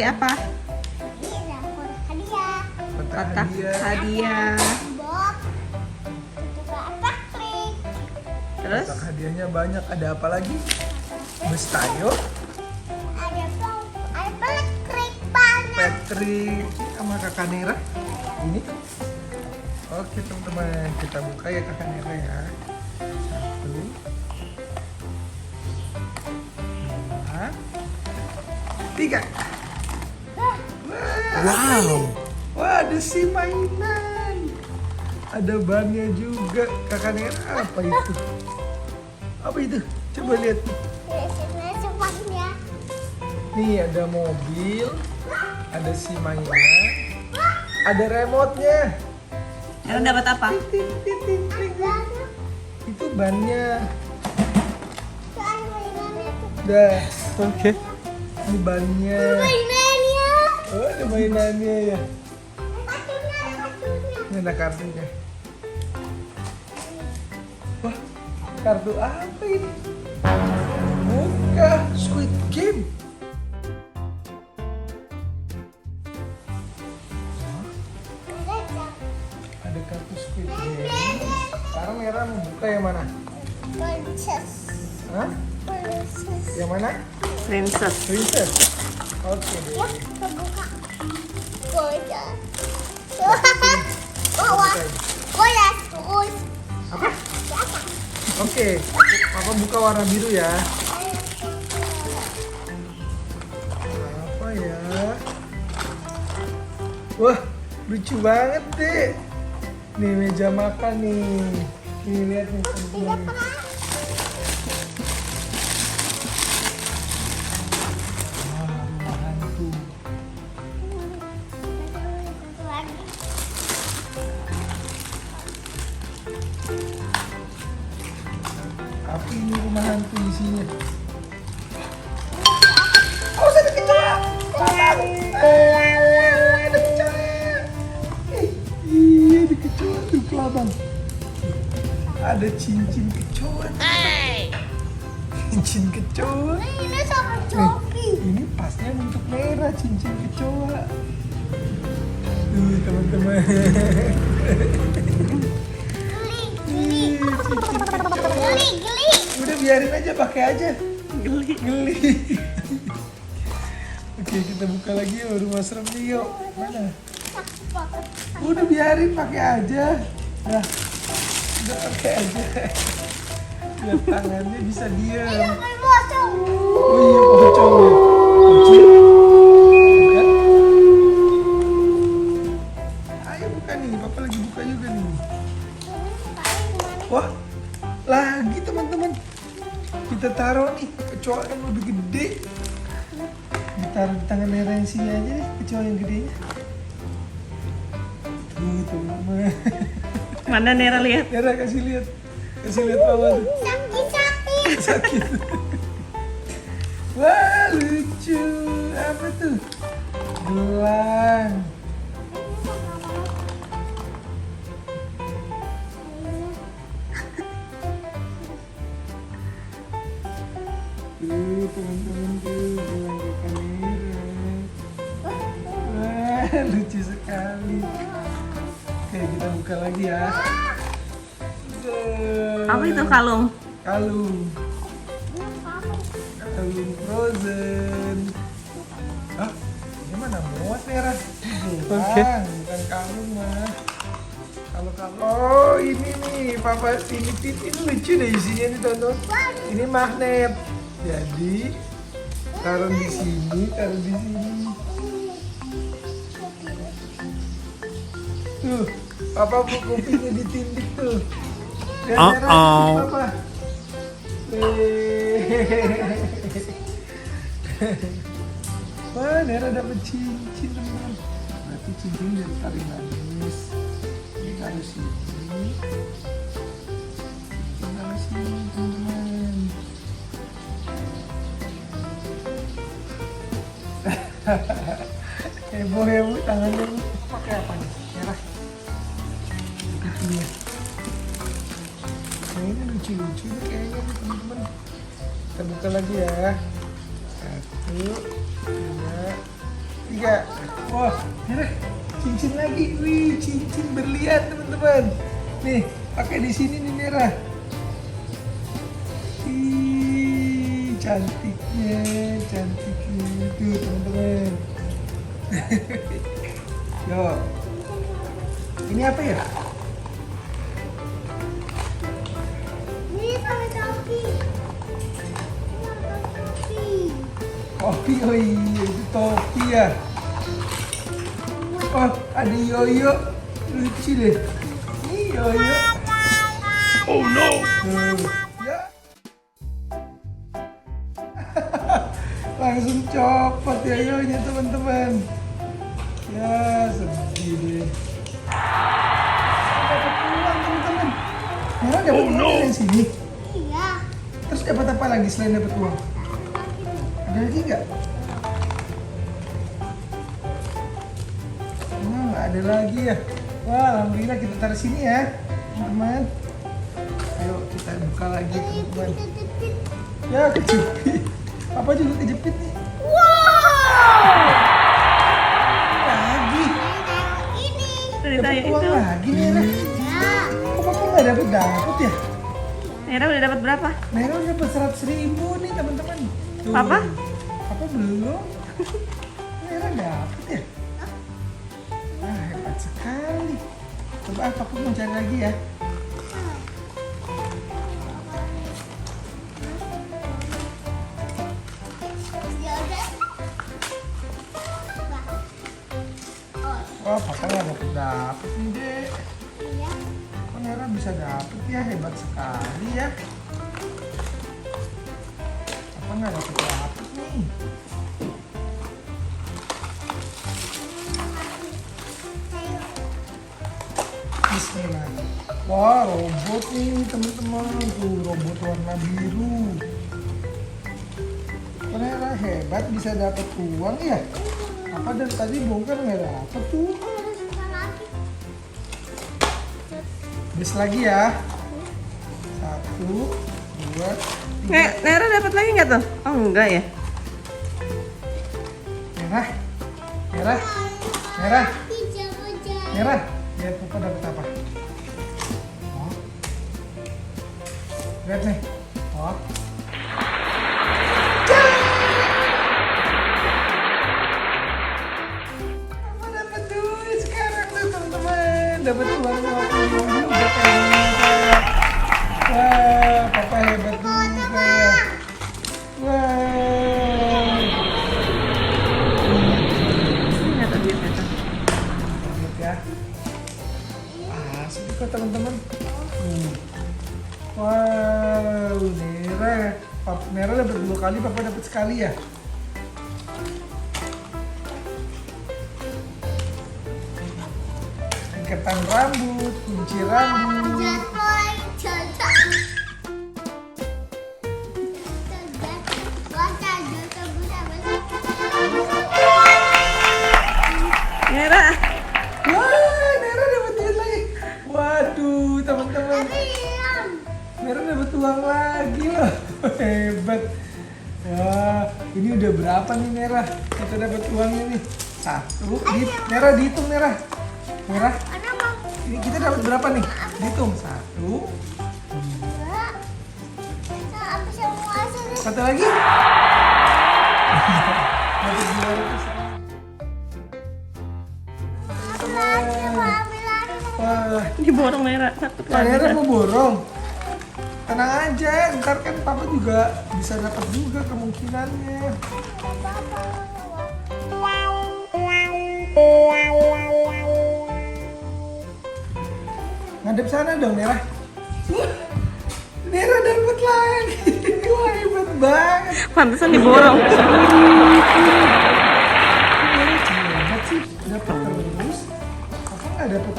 apa? Ini ada kotak hadiah. Kotak hadiah. Box. Juga ada klik. Terus? Kotak hadiahnya banyak. Ada apa lagi? Mustayo, Ada klik banyak. Patrick, sama Kakak Nera. Ini. Oke teman-teman, kita buka ya Kakak Nera ya. 1, 2, 3. Wow. Wah, ada si mainan. Ada bannya juga. Kakak Nera, apa itu? Apa itu? Coba lihat. Biasanya semuanya. Nih ada mobil, ada si mainan, ada remote-nya. Nera dapat apa? Ting, ting, ting, ting, ting. Itu bannya. Soal mainannya tuh. Dah, Oke. ini bannya. Mainannya. Oh, ada mainannya ya. Kartunya, ada kartunya. Ini ada kartunya. Wah, kartu apa ini? Buka Squid Game. Ada kartu Squid Game. Sekarang Nera mau buka yang mana? Princess. Hah? Princess. Yang mana? Princess. Princess. Oke deh. Ya, kebuka. Goya. Bawa. Goya terus. Apa? Oke. Papa buka warna biru ya. Apa ya? Wah, lucu banget deh. Nih meja makan nih. Nih lihat nih. Tidak pernah. Wah, rumah hantu. Satu lagi. Apa ini rumah hantu isinya? Oh, ada kecoa. Ada kecoa. Iya, ada kecoa tuh kelabang. Ada cincin kecoa. Cincin kecoa. Ini sama Coki. Ini pasnya untuk merah cincin kecoa. Tuh teman-teman. Geli, geli. Geli, geli. Udah biarin aja, pakai aja. Geli. Geli. Oke, kita buka lagi yuk rumah serem nih yuk. Mana? Udah biarin, pakai aja. Nah, udah pakai aja. Lihat tangannya bisa diam. Sampai bocor. Oh iya, pocongnya. Kecil. Bukan? Ayo buka nih, Papa lagi buka juga nih. Wah, lagi teman-teman. Kita taruh nih kecoa yang lebih gede. Ditaruh di tangan Nera yang sini aja deh, kecoa yang gedenya. Tuh teman-teman. Mana Nera lihat? Nera kasih lihat Papa tuh. Sakit. Sakit. Wah, lucu. Apa tuh? Gelang. Tuh teman-teman tuh gelang Kakak Nera. Wah, lucu sekali. Oke, kita buka lagi ya. Apa itu kalung? Kalung. Kalung frozen. Hah? Ini mana muat merah? Bukan kalung mah. Kalau oh ini nih Papa ini lucu deh isinya nih tonton. Ini magnet. Jadi taruh di sini, taruh di sini. Tuh, Papa kupingnya ditindik tuh. Dan merah Papa. Wah, Nera dapet cincin teman. Berarti cincin dari tali manis. Ini taruh sini. Cincin taruh sini teman. Heboh tangannya Bu. Pakai apa nih? Merah. Pipinya. Nah, ini lucu-lucu nih kayaknya nih teman-teman. Kita buka lagi ya. 1, 2, 3. Wah, Nera, cincin lagi. Wih, cincin berlian teman-teman. Nih, pakai di sini nih Nera. Ih, cantiknya itu teman-teman. Yo, ini apa ya? Ini sama topi. Topi, oh iya itu topi ya. Oh, ada yoyo, lucu deh. Ini yoyo. Oh no. Ya. Langsung copot yoyonya teman-teman. Ya sedih deh. Dapat uang teman-teman. Nera dapat uang dari sini. Iya. Terus dapat apa lagi selain dapat uang? Ada lagi nggak? Nggak ada lagi ya. Wah, alhamdulillah kita taruh sini ya, teman-teman. Ayo kita buka lagi teman-teman. Ya kejepit. Apa juga kejepit nih? Wow. Lagi. Ini. Ceritanya Dapat uang itu. lagi nih, Nera. Ya. Kok papa nggak dapat ya? Nera udah dapat berapa? Nera udah dapat 100.000 nih teman-teman. Tuh. Papa? Papa belum. Nera dapat ya? Ah, hebat sekali. Coba papa mau cari lagi ya. Ya udah. Oh, Wah, papa nggak dapet nih dek. iya. Kok Nera bisa dapet ya? Hebat sekali ya. Papa nggak dapet nih. Bismillah. Wah, robot nih teman-teman. Tuh, robot warna biru. Nera hebat bisa dapet uang ya. Apa dari tadi bongkar nggak dapet tuh. Bis lagi ya. 1, 2, 3. Nera dapat lagi nggak tuh? Oh enggak ya. Merah. Merah. Merah. Hijau-hijau. Merah. Lihat papa dapat apa? Oh. Lihat nih. Oh. Papa dapat duit sekarang tuh teman-teman. Dapat uang 50 juga kan. Wah, papa hebat juga. Wah. Nggak tahu duitnya tuh. Lihat ya. Asik kok teman-teman. Wow, Nera. Nera dapat 2 kali, papa dapat sekali ya. Ikatan rambut, kunci rambut. Nera. Wah, Nera dapat duit lagi. Waduh, teman-teman. Nera dapat uang lagi loh. Hebat. Wah, ini udah berapa nih Nera? Kita dapat uangnya nih. 1. Nera dihitung Nera. Nera. Ini kita dapat berapa nih? Dihitung. 1. Satu lagi. Dapat 200. Wah, Diborong Nera. Satu Nera lagi. mau borong. Tenang aja, ntar kan papa juga bisa dapat juga kemungkinannya. Ngadep sana dong, Nera. Nera dapat lagi. Wah, hebat banget. Pantesan diborong. Nera hebat sih, dapat terus. Papa nggak dapat.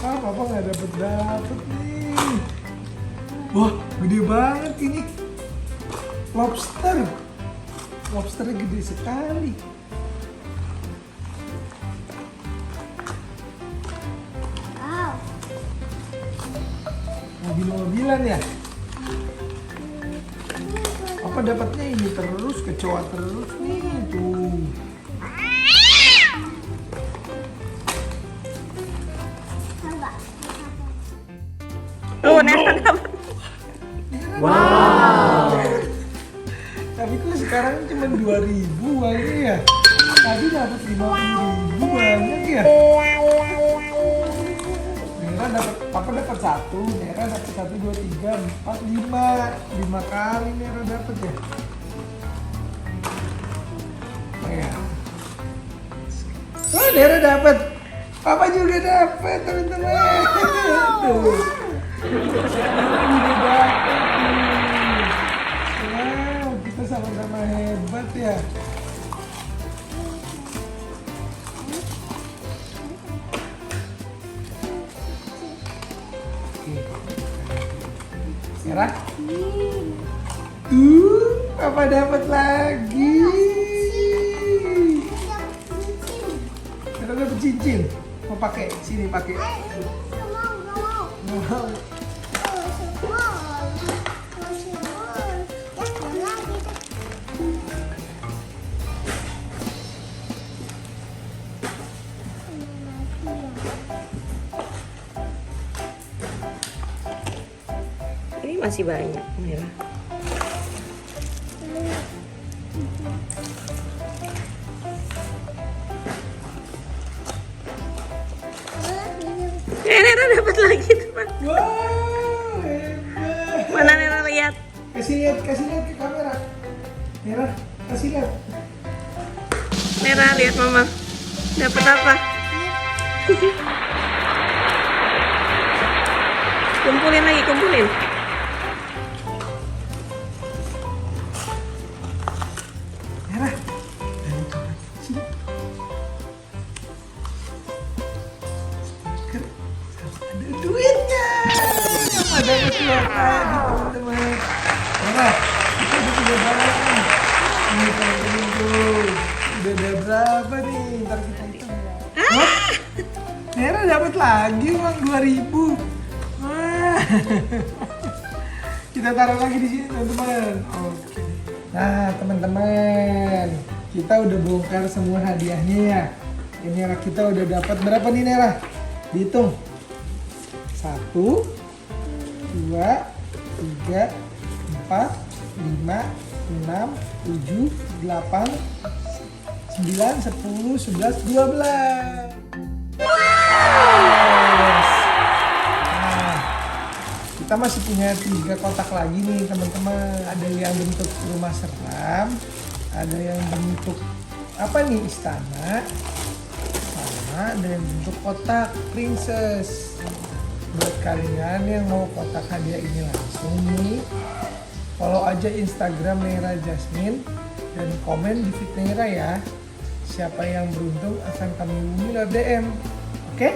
Ah, papa nggak dapet nih. Wah, gede banget ini. Lobster. Lobsternya gede sekali. Mobil-mobilan ya? dapatnya ini terus, kecoa terus nih tuh. Coba. Tuh, Nera dapat. Tapi kok sekarang cuma 2.000 uangnya ya? Tadi dapat 50.000 banyak ya? Nera dapat, papa dapat 1, Nera dapat 1, 2, 3, 4, 5 kali Nera dapat ya? Oh ya. Oh, Nera dapat, papa juga dapat teman-teman. Tuh. Sekarang juga dapat nih. Wow, kita sama-sama hebat ya. Nera? Papa dapat lagi. Nera dapat cincin. Mau pakai? Sini pakai. Wow. Ini masih banyak, Nera. Nera dapat lagi, teman. Wow, hebat. Mana Nera lihat? Kasih lihat ke kamera. Nera, kasih lihat. Nera lihat mama. Dapat apa? Kumpulin lagi, kumpulin. Nera, sini. Ada duitnya. Ada keluar lagi teman-teman. Nera, kita udah punya banyak nih. Ini teman-teman tuh. Udah ada berapa nih? Ntar kita hitung. Wah, Nera dapat lagi uang 2.000. Wah. Kita taruh lagi di sini teman-teman. Oke. Nah teman-teman, kita udah bongkar semua hadiahnya ya. Ini Nera kita udah dapat berapa nih Nera? Dihitung. 1, 2, 3, 4, 5, 6, 7, 8, 9, 10, 11, 12. Nah, kita masih punya 3 kotak lagi nih teman-teman. Ada yang bentuk rumah seram, ada yang bentuk apa nih, istana, sama ada yang bentuk kotak princess. Buat kalian yang mau kotak hadiah ini langsung nih, follow aja Instagram Nera Jasmine dan komen di feed Nera ya. Siapa yang beruntung akan kami hubungi lewat DM. Oke?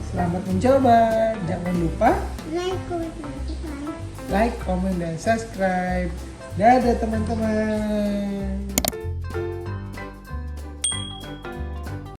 Selamat mencoba. Jangan lupa like, comment, dan subscribe. Dadah teman-teman.